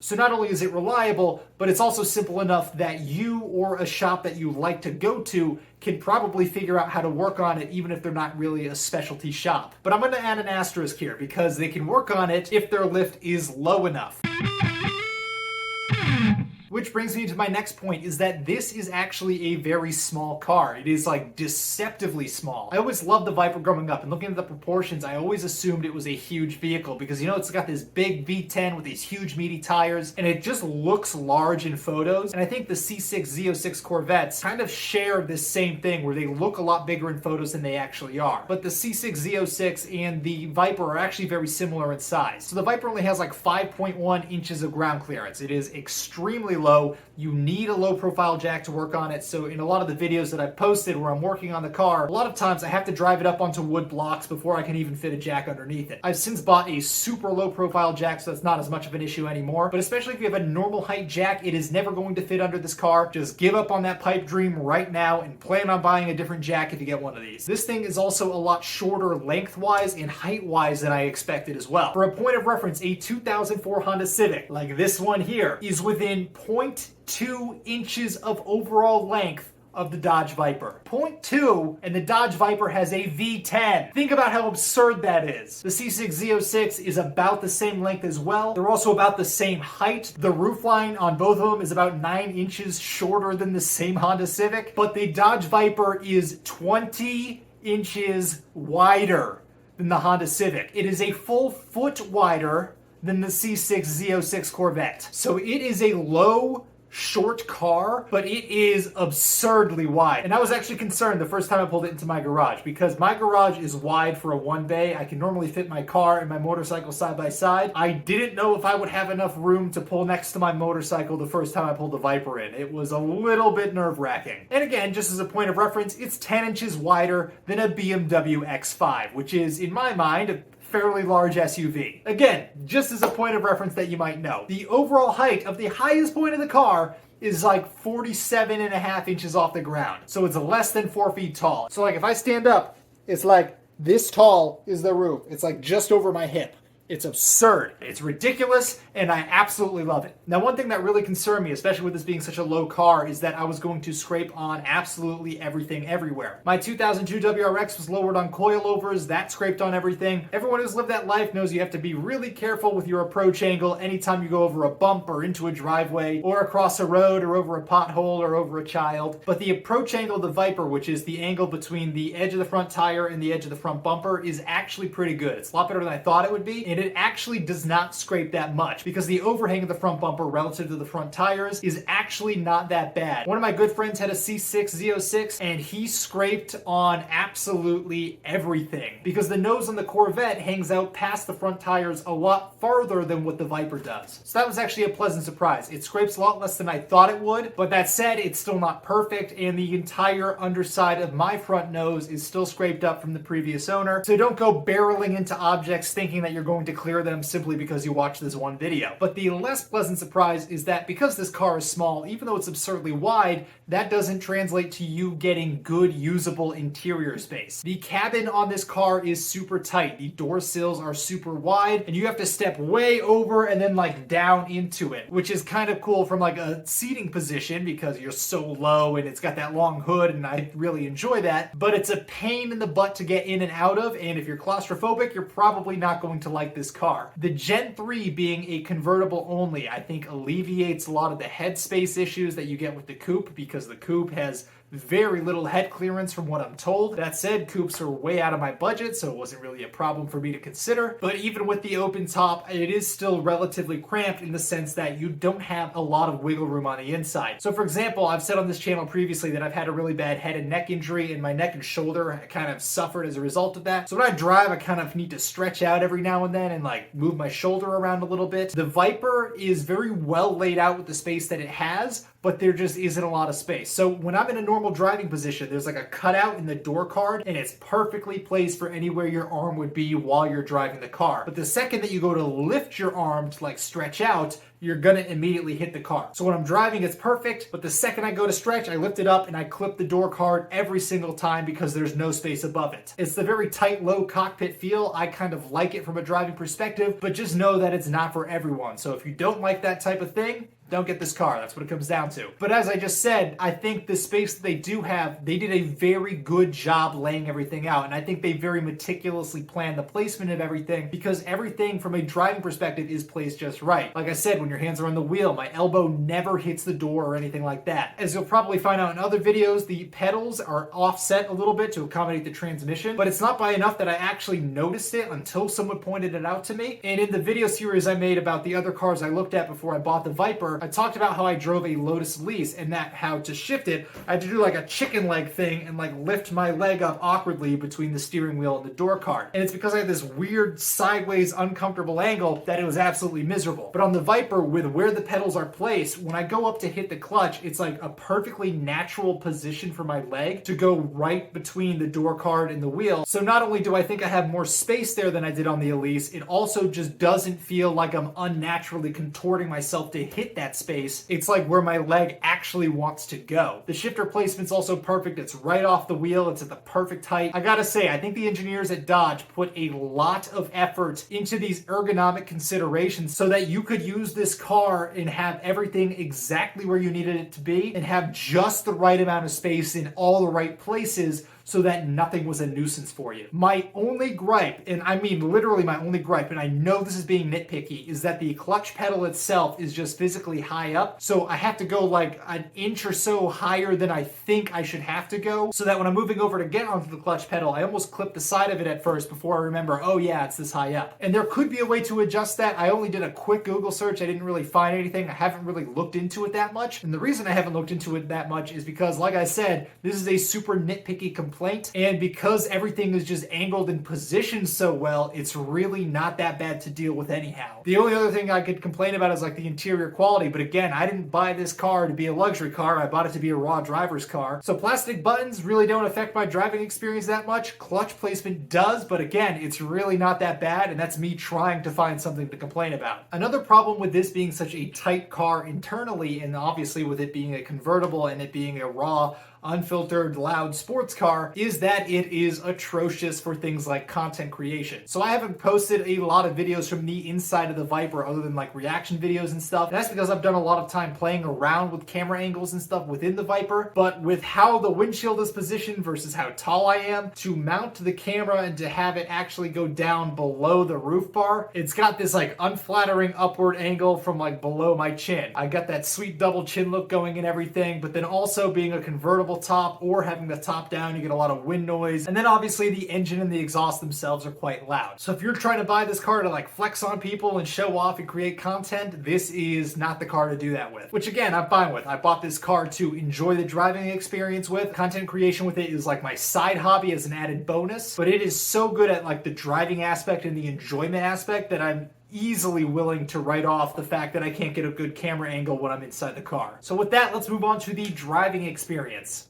So not only is it reliable, but it's also simple enough that you or a shop that you like to go to can probably figure out how to work on it even if they're not really a specialty shop. But I'm going to add an asterisk here because they can work on it if their lift is low enough. Which brings me to my next point, is that this is actually a very small car. It is like deceptively small. I always loved the Viper growing up, and looking at the proportions, I always assumed it was a huge vehicle because, you know, it's got this big V10 with these huge meaty tires, and it just looks large in photos. And I think the C6 Z06 Corvettes kind of share this same thing where they look a lot bigger in photos than they actually are. But the C6 Z06 and the Viper are actually very similar in size. So the Viper only has like 5.1 inches of ground clearance. It is extremely low. You need a low profile jack to work on it. So in a lot of the videos that I've posted where I'm working on the car, a lot of times I have to drive it up onto wood blocks before I can even fit a jack underneath it. I've since bought a super low profile jack, so that's not as much of an issue anymore. But especially if you have a normal height jack, it is never going to fit under this car. Just give up on that pipe dream right now and plan on buying a different jack if you get one of these. This thing is also a lot shorter lengthwise and height-wise than I expected as well. For a point of reference, a 2004 Honda Civic, like this one here, is within 0.2 inches of overall length of the Dodge Viper. 0.2, and the Dodge Viper has a V10. Think about how absurd that is. The C6 Z06 is about the same length as well. They're also about the same height. The roofline on both of them is about 9 inches shorter than the same Honda Civic, but the Dodge Viper is 20 inches wider than the Honda Civic. It is a full foot wider than the C6 Z06 Corvette. So it is a low, short car, but it is absurdly wide. And I was actually concerned the first time I pulled it into my garage because my garage is wide for a one bay. I can normally fit my car and my motorcycle side by side. I didn't know if I would have enough room to pull next to my motorcycle the first time I pulled the Viper in. It was a little bit nerve-wracking. And again, just as a point of reference, it's 10 inches wider than a BMW X5, which is, in my mind, a fairly large SUV. Again, just as a point of reference that you might know. The overall height of the highest point of the car is like 47.5 inches off the ground. So it's less than 4 feet tall. So like if I stand up, it's like this tall is the roof. It's like just over my hip. It's absurd. It's ridiculous, and I absolutely love it. Now, one thing that really concerned me, especially with this being such a low car, is that I was going to scrape on absolutely everything everywhere. My 2002 WRX was lowered on coilovers. That scraped on everything. Everyone who's lived that life knows you have to be really careful with your approach angle anytime you go over a bump or into a driveway or across a road or over a pothole or over a child. But the approach angle of the Viper, which is the angle between the edge of the front tire and the edge of the front bumper, is actually pretty good. It's a lot better than I thought it would be, and it actually does not scrape that much because the overhang of the front bumper relative to the front tires is actually not that bad. One of my good friends had a C6 Z06 and he scraped on absolutely everything because the nose on the Corvette hangs out past the front tires a lot farther than what the Viper does. So that was actually a pleasant surprise. It scrapes a lot less than I thought it would, but that said, it's still not perfect, and the entire underside of my front nose is still scraped up from the previous owner. So don't go barreling into objects thinking that you're going to clear them simply because you watched this one video. But the less pleasant surprise is that because this car is small, even though it's absurdly wide, that doesn't translate to you getting good usable interior space. The cabin on this car is super tight. The door sills are super wide, and you have to step way over and then like down into it, which is kind of cool from like a seating position because you're so low and it's got that long hood, and I really enjoy that. But it's a pain in the butt to get in and out of, and if you're claustrophobic, you're probably not going to like this car. The Gen 3 being a convertible only, I think alleviates a lot of the headspace issues that you get with the coupe because the coupe has very little head clearance from what I'm told. That said, coupes are way out of my budget, so it wasn't really a problem for me to consider. But even with the open top, it is still relatively cramped in the sense that you don't have a lot of wiggle room on the inside. So for example, I've said on this channel previously that I've had a really bad head and neck injury, and my neck and shoulder kind of suffered as a result of that. So when I drive, I kind of need to stretch out every now and then and like move my shoulder around a little bit. The Viper is very well laid out with the space that it has, but there just isn't a lot of space. So when I'm in a normal driving position, there's like a cutout in the door card, and it's perfectly placed for anywhere your arm would be while you're driving the car. But the second that you go to lift your arm to like stretch out, you're gonna immediately hit the car. So when I'm driving, it's perfect, but the second I go to stretch, I lift it up and I clip the door card every single time because there's no space above it. It's the very tight, low cockpit feel. I kind of like it from a driving perspective, but just know that it's not for everyone. So if you don't like that type of thing, don't get this car. That's what it comes down to. But as I just said, I think the space that they do have, they did a very good job laying everything out. And I think they very meticulously planned the placement of everything because everything from a driving perspective is placed just right. Like I said, when your hands are on the wheel, my elbow never hits the door or anything like that. As you'll probably find out in other videos, the pedals are offset a little bit to accommodate the transmission, but it's not by enough that I actually noticed it until someone pointed it out to me. And in the video series I made about the other cars I looked at before I bought the Viper, I talked about how I drove a Lotus lease and that how to shift it, I had to do like a chicken leg thing and like lift my leg up awkwardly between the steering wheel and the door card. And it's because I had this weird sideways uncomfortable angle that it was absolutely miserable. But on the Viper, with where the pedals are placed, when I go up to hit the clutch, it's like a perfectly natural position for my leg to go right between the door card and the wheel. So not only do I think I have more space there than I did on the Elise, it also just doesn't feel like I'm unnaturally contorting myself to hit that space. It's like where my leg actually wants to go. The shifter placement's also perfect. It's right off the wheel. It's at the perfect height. I gotta say, I think the engineers at Dodge put a lot of effort into these ergonomic considerations so that you could use this car and have everything exactly where you needed it to be and have just the right amount of space in all the right places so that nothing was a nuisance for you. My only gripe, and I mean literally my only gripe, and I know this is being nitpicky, is that the clutch pedal itself is just physically high up. So I have to go like an inch or so higher than I think I should have to go, so that when I'm moving over to get onto the clutch pedal, I almost clip the side of it at first before I remember, oh yeah, it's this high up. And there could be a way to adjust that. I only did a quick Google search. I didn't really find anything. I haven't really looked into it that much. And the reason I haven't looked into it that much is because, like I said, this is a super nitpicky complaint. And because everything is just angled and positioned so well, it's really not that bad to deal with anyhow. The only other thing I could complain about is like the interior quality. But again, I didn't buy this car to be a luxury car. I bought it to be a raw driver's car. So plastic buttons really don't affect my driving experience that much. Clutch placement does, but again, it's really not that bad. And that's me trying to find something to complain about. Another problem with this being such a tight car internally, and obviously with it being a convertible and it being a raw, unfiltered, loud sports car, is that it is atrocious for things like content creation. So I haven't posted a lot of videos from the inside of the Viper other than like reaction videos and stuff. And that's because I've done a lot of time playing around with camera angles and stuff within the Viper. But with how the windshield is positioned versus how tall I am, to mount the camera and to have it actually go down below the roof bar, it's got this like unflattering upward angle from like below my chin. I got that sweet double chin look going and everything, but then also being a convertible top or having the top down, you get a lot of wind noise. And then obviously the engine and the exhaust themselves are quite loud. So if you're trying to buy this car to like flex on people and show off and create content, this is not the car to do that with. Which again, I'm fine with. I bought this car to enjoy the driving experience with. Content creation with it is like my side hobby as an added bonus. But it is so good at like the driving aspect and the enjoyment aspect that I'm easily willing to write off the fact that I can't get a good camera angle when I'm inside the car. So with that, let's move on to the driving experience.